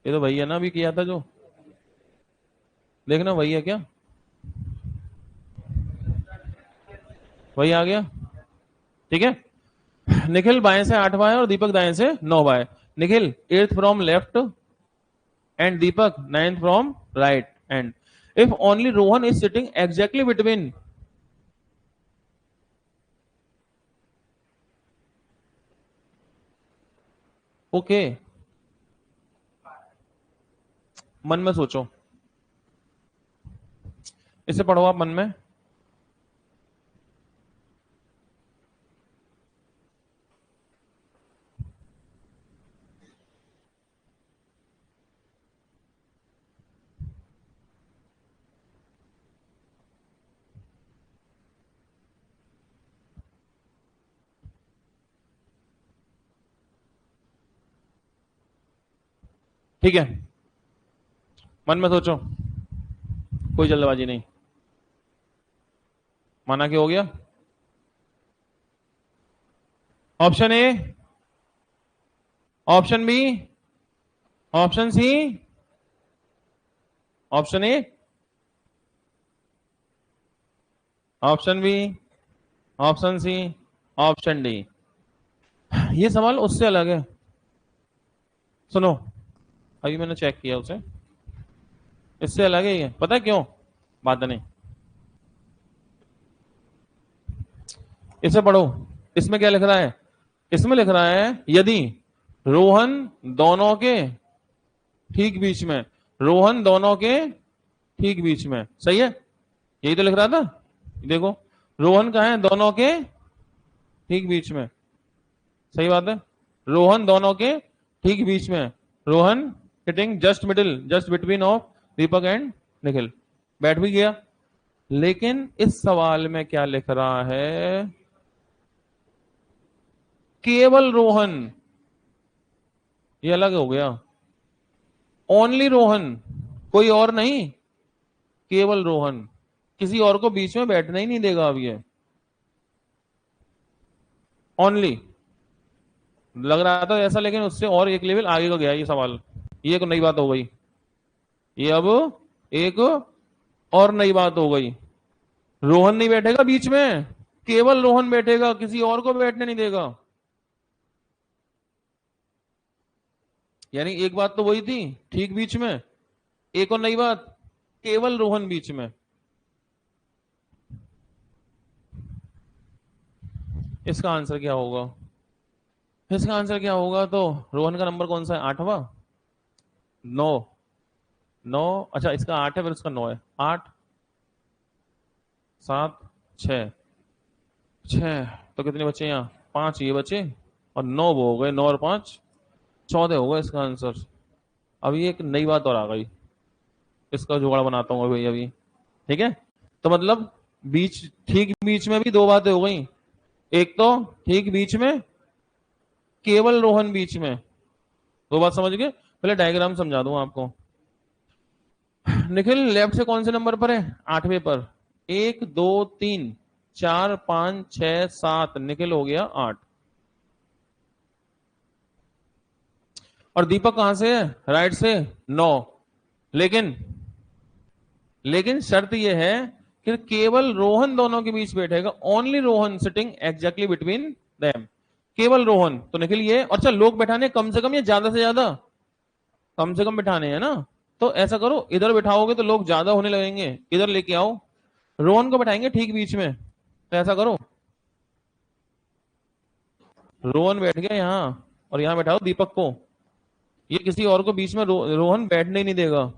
A: ये तो वही है ना, अभी किया था जो, देखना वही है क्या, वही आ गया। ठीक है, निखिल बाएं से 8 बाय और दीपक दाएं से 9 बाय। Nikhil 8th from left end Deepak 9th from right end if only Rohan is sitting exactly between. Okay, मन में सोचो, इसे पढ़ो आप मन में। ठीक है, मन में सोचो, कोई जल्दबाजी नहीं। माना कि हो गया। Option A, option B, option C, option A, option B, option C, option D. ये सवाल उससे अलग है, सुनो, अभी मैंने चेक किया उसे, इससे अलग है ये, पता है क्यों? बात नहीं, इसे पढ़ो। इसमें क्या लिख रहा है? इसमें लिख रहा है यदि रोहन दोनों के ठीक बीच में, रोहन दोनों के ठीक बीच में, सही है, यही तो लिख रहा था। देखो, रोहन कहाँ है? दोनों के ठीक बीच में, सही बात है, रोहन दोनों के ठीक बीच में, Rohan sitting just middle, just between of Deepak and Nikhil, बैठ भी गया। लेकिन इस सवाल में क्या लिख रहा है? केवल रोहन, ये अलग हो गया, ओनली रोहन, कोई और नहीं, केवल रोहन, किसी और को बीच में बैठना ही नहीं देगा अब ये, ओनली। लग रहा था ऐसा, लेकिन उससे और एक लेवल आगे को गया ये सवाल, ये एक नई बात हो गई, ये अब एक और नई बात हो गई। रोहन नहीं बैठेगा बीच में, केवल रोहन बैठेगा, किसी और को बैठने नहीं देगा। यानी एक बात तो वही थी, ठीक बीच में, एक और नई बात, केवल रोहन बीच में। इसका आंसर क्या होगा? इसका आंसर क्या होगा? तो रोहन का नंबर कौन सा है? 8वां, 9, 9, अच्छा इसका 8 है, फिर उसका 9 है, 8, 7, 6, 6, तो कितने बचे यहाँ? 5 ये बचे, और 9 वो हो गए, 9 और 5 14 हो गए इसका आंसर। अभी एक नई बात और आ गई, इसका जुगाड़ बनाता हूँ अभी अभी। ठीक है, तो मतलब बीच, ठीक बीच में भी दो बातें हो गई, एक तो ठीक बीच में, केवल रोहन बीच में, दो बात समझ गए। पहले डायग्राम समझा दूं आपको। निखिल लेफ्ट से कौन से नंबर पर है? 8वें पर, 1 2 3 4 5 6 7, निखिल हो गया 8। और दीपक कहां से है? राइट से 9। लेकिन लेकिन शर्त यह है कि केवल रोहन दोनों के बीच बैठेगा, only Rohan sitting exactly between them, केवल रोहन। तो निखिल ये, और अच्छा लोग बैठाने कम से कम या ज्यादा से ज्यादा? कम से कम बिठाने हैं ना, तो ऐसा करो, इधर बिठाओगे तो लोग ज्यादा होने लगेंगे, इधर लेके आओ, रोहन को बैठाएंगे ठीक बीच में, तो ऐसा करो, रोहन बैठ गया यहाँ, और यहाँ बैठाओ दीपक को, ये किसी और को बीच में रोहन बैठने ही नहीं देगा,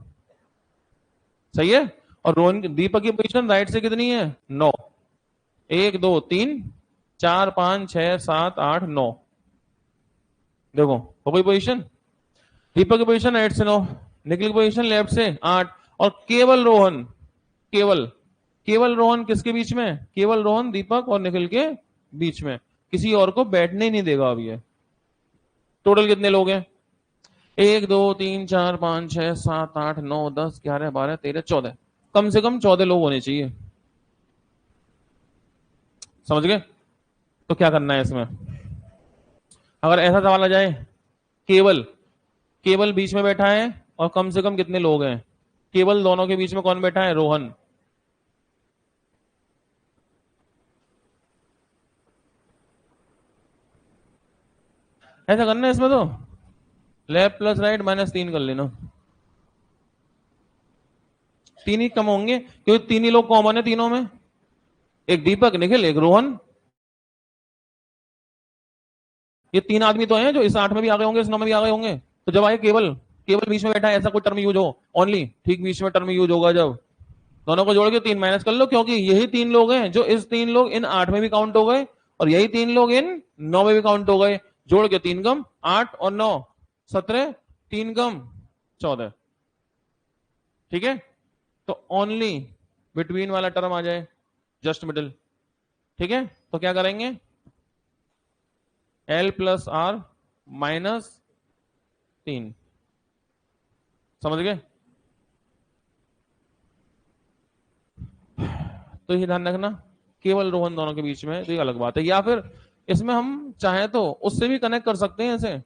A: सही है। और रोहन दीपक की पोजीशन राइट से कितनी है? 9, 1 2 3 4 5 6 7 8 9, देखो हो गई पोजीशन। दीपक की पोजीशन राइट से 9, निखिल की पोजीशन लेफ्ट से 8, और केवल रोहन, केवल केवल रोहन किसके बीच में? केवल रोहन दीपक और निखिल के बीच में, किसी और को बैठने ही नहीं देगा अब ये। टोटल कितने लोग हैं? 1 2 3 4 5 6 7 8 9 10 11 12 13 14, कम से कम 14 लोग होने चाहिए, समझ गए? तो क्या करना है इसमें? अगर ऐसा सवाल आ जाए, केवल केवल बीच में बैठा है और कम से कम कितने लोग हैं? केवल दोनों के बीच में कौन बैठा है? रोहन। ऐसा करना है इसमें तो लेफ्ट प्लस राइट -3 कर लेना। तीन ही कम होंगे क्योंकि तीन ही लोग कॉमन है तीनों में। एक दीपक, निखिल, एक रोहन। ये तीन आदमी तो हैं जो इस 8 में भी आ गए होंगे, इस 9 में भी आ गए होंगे। तो जब आए केवल, केवल बीच में बैठा है, ऐसा कोई टर्म यूज हो, ओनली ठीक बीच में टर्म यूज होगा जब दोनों को जोड़ के 3 माइनस कर लो, क्योंकि यही 3 लोग हैं जो इस 3 लोग इन 8 में भी काउंट हो गए और यही 3 लोग इन 9 में भी काउंट हो गए। जोड़ के 3 कम 8 और 9 17, 3 कम 14। ठीक है, तो ओनली बिटवीन वाला टर्म आ जाए, जस्ट मिडिल। ठीक है, तो क्या करेंगे? L plus R -3। समझ गए? तो ये ध्यान रखना, केवल रोहन दोनों के बीच में तो ये अलग बात है। या फिर इसमें हम चाहे तो उससे भी कनेक्ट कर सकते हैं,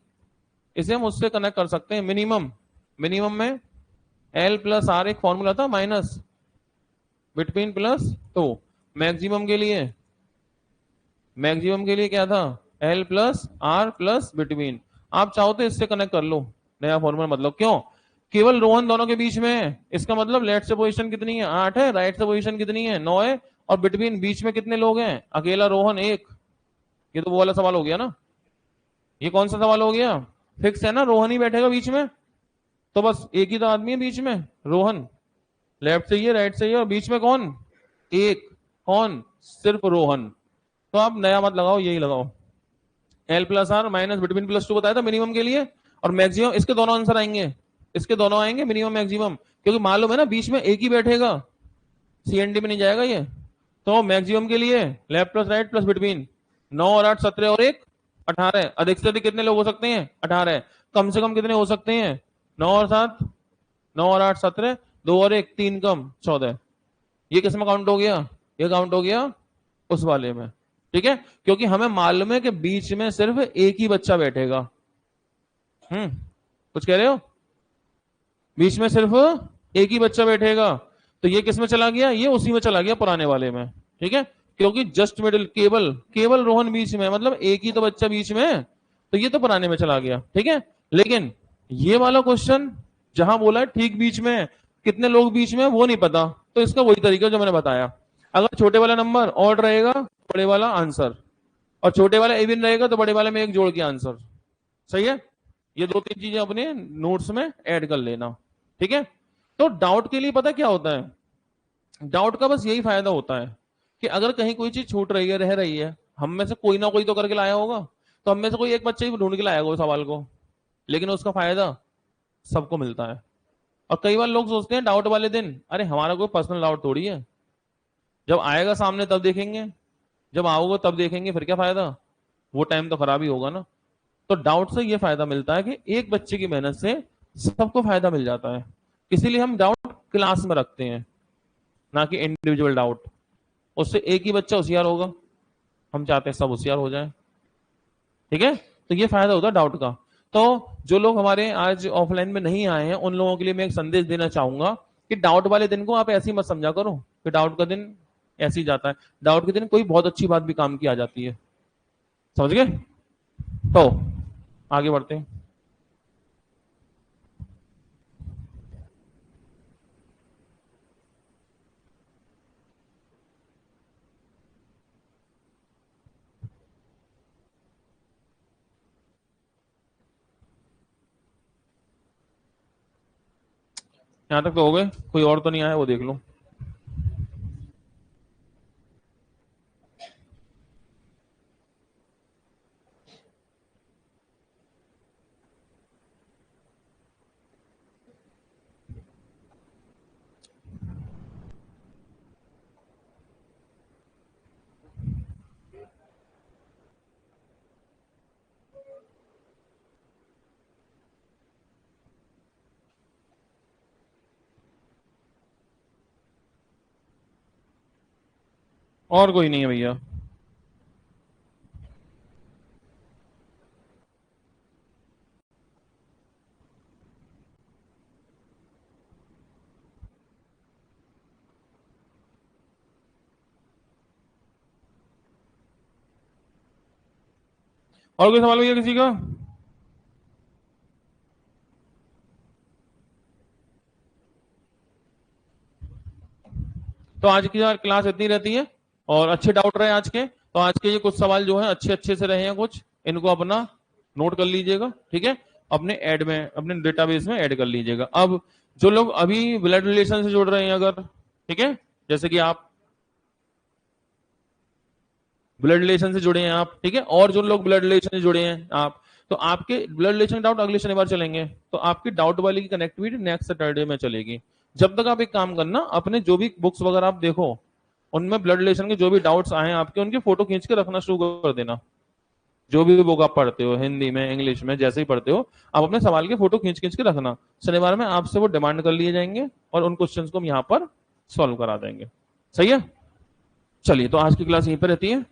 A: इसे हम उससे कनेक्ट कर सकते हैं। मिनिमम, मिनिमम में L प्लस आर एक फॉर्मूला था, माइनस बिटवीन प्लस। तो मैक्सिमम के लिए, मैक्सिमम के लिए क्या था? L plus R plus between. आप चाहो तो इससे कनेक्ट कर लो नया फॉर्मूला। मतलब क्यों? केवल रोहन दोनों के बीच में है, इसका मतलब लेफ्ट से पोजीशन कितनी है? 8 है। राइट से पोजीशन कितनी है? 9 है। और बिटवीन बीच में कितने लोग हैं? अकेला रोहन एक। ये तो वो वाला सवाल हो गया ना। ये कौन सा सवाल हो गया? फिक्स है ना, रोहन ही बैठेगा बीच में। तो बस एक ही तो आदमी है बीच में, रोहन। लेफ्ट से ही है, राइट से ही है, और बीच में कौन? एक। कौन? सिर्फ रोहन। तो आप नया मत लगाओ, यही लगाओ। L plus R minus between plus 2 बताया था मिनिमम के लिए। और मैक्सिमम, इसके दोनों आंसर आएंगे, इसके दोनों आएंगे, मिनिमम मैक्सिमम। क्योंकि मालूम है ना बीच में एक ही बैठेगा, सीएनडी में नहीं जाएगा ये। तो मैक्सिमम के लिए left plus right plus between. 9 और 8 17 और 1 18। अधिक से अधिक कितने लोग हो सकते हैं? 18। कम से कम कितने हो सकते हैं? 9 और 7, 9 और 8 17, 2 और 1 3 कम 14। ये किस में काउंट हो गया? ये काउंट हो गया उस वाले में। ठीक है, क्योंकि हमें मालूम है कि बीच में सिर्फ एक ही बच्चा बैठेगा। कुछ कह रहे हो? बीच में सिर्फ एक ही बच्चा बैठेगा। तो ये किस में चला गया? ये उसी में चला गया, पुराने वाले में। ठीक है, क्योंकि जस्ट मिडिल, केवल केवल रोहन बीच में, मतलब एक ही तो बच्चा बीच में है, तो ये तो पुराने में चला गया। ठीक है, लेकिन ये वाला क्वेश्चन जहां बोला है ठीक बीच में, कितने लोग बीच में, वो नहीं पता। तो इसका वही तरीका जो मैंने बताया, अगर छोटे वाला नंबर ऑड रहेगा तो बड़े वाला आंसर, और छोटे वाला इवन रहेगा तो बड़े वाले में एक जोड़ के आंसर। सही है, ये दो तीन चीजें अपने नोट्स में ऐड कर लेना। ठीक है, तो डाउट के लिए पता क्या होता है? डाउट का बस यही फायदा होता है कि अगर कहीं कोई चीज छूट रही है, रह रही है, हम में से कोई ना कोई तो करके लाया होगा। तो हम में से कोई एक बच्चे ही ढूंढ के लाया होगा उस सवाल को, लेकिन उसका फायदा सबको मिलता है। और कई बार लोग सोचते हैं डाउट वाले दिन, अरे हमारा कोई पर्सनल डाउट थोड़ी है, जब आएगा सामने तब देखेंगे, जब आओगे तब देखेंगे, फिर क्या फायदा? वो टाइम तो खराब ही होगा ना। तो डाउट से ये फायदा मिलता है कि एक बच्चे की मेहनत से सबको फायदा मिल जाता है। इसीलिए हम डाउट क्लास में रखते हैं, ना कि इंडिविजुअल डाउट। उससे एक ही बच्चा होशियार होगा, हम चाहते हैं सब होशियार हो जाए। ठीक है, तो ये फायदा होता है डाउट का। तो जो लोग हमारे आज ऑफलाइन में नहीं आए हैं, उन लोगों के लिए मैं एक संदेश देना चाहूंगा कि डाउट वाले दिन को आप ऐसे ही मत समझा करो कि डाउट का दिन ऐसे ही जाता है। डाउट के दिन कोई बहुत अच्छी बात भी काम की आ जाती है। समझ गए? तो आगे बढ़ते हैं। यहां तक तो हो गए, कोई और तो नहीं आया, वो देख लो। और कोई नहीं है भैया? और कोई सवाल भैया किसी का? तो आज की क्लास इतनी रहती है, और अच्छे डाउट रहे आज के, तो आज के ये कुछ सवाल जो है अच्छे अच्छे से रहे हैं कुछ, इनको अपना नोट कर लीजिएगा, ठीक है? अपने ऐड में, अपने डेटाबेस में ऐड कर लीजिएगा। अब जो लोग अभी ब्लड रिलेशन से जुड़ रहे हैं अगर, ठीक है, जैसे कि आप ब्लड रिलेशन से जुड़े हैं आप, ठीक है, और जो लोग ब्लड रिलेशन से जुड़े हैं आप, तो आपके ब्लड रिलेशन डाउट अगले शनिवार चलेंगे, तो आपकी डाउट वाली की कनेक्टिविटी नेक्स्ट सैटरडे में चलेगी। जब तक आप एक काम करना, अपने जो भी बुक्स वगैरह आप देखो, उनमें ब्लड रिलेशन के जो भी डाउट्स आए आपके, उनकी फोटो खींच के रखना शुरू कर देना। जो भी बुक आप पढ़ते हो, हिंदी में, इंग्लिश में, जैसे ही पढ़ते हो, आप अपने सवाल के फोटो खींच खींच के रखना। शनिवार में आपसे वो डिमांड कर लिए जाएंगे, और उन क्वेश्चन को हम यहाँ पर सॉल्व करा देंगे। सही है? चलिए, तो आज की क्लास यहीं पर रहती है।